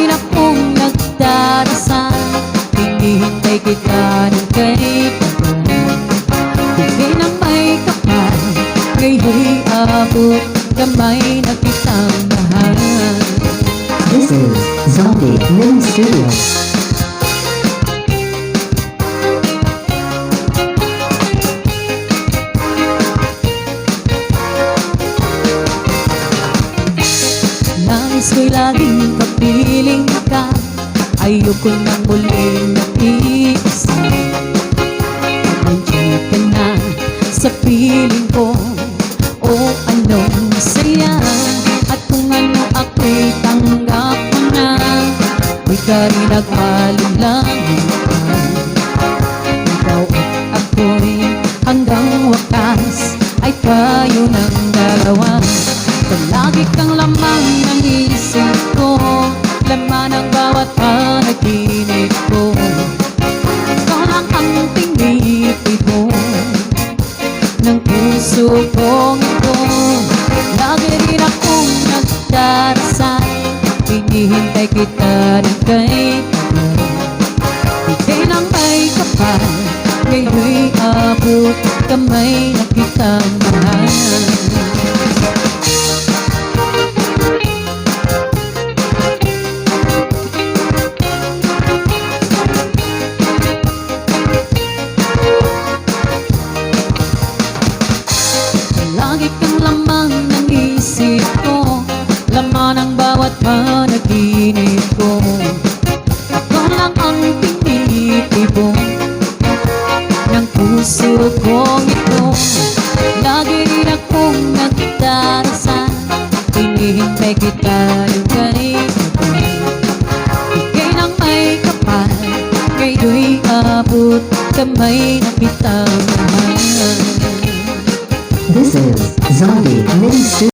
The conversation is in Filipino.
rin akong nagdarasal, hinihintay kita ng kaibigan. Bigay ng may kapal, ngayon'y abot kamay na kitang mahal. This is Zombie Mini Studio. Nais ko'y laging kapiling ka, ayoko nang muling nag-iisa. Nandiyan ka na sa piling ko, o anong saya. At kung ano ako'y tanggap mo na, di ka rin nag-alulangin pa. Ikaw at ako'y hanggang wakas ay tayo ng dalawa. Palagi kang lamang ng isip ko, laman ang bawat panaginip ko. Ikaw lang ang tinitipon ng puso kong ito. Lagi rin akong nagdarasal, hinihintay kita ng kaibigan. Bigay ng may kapal, ngayon'y abot kamay na kitang mahal. Lagi kang lamang ng isip ko, laman ang bawat panaginip ko. Ako lang ang tinitibong ng puso kong ito. Lagi rin akong nagdarasal, hinihintay kita ng kaibigan. Bigay ng may kapal, ngayon'y abot kamay na kitang mahal. This is Zombie Mini Studio.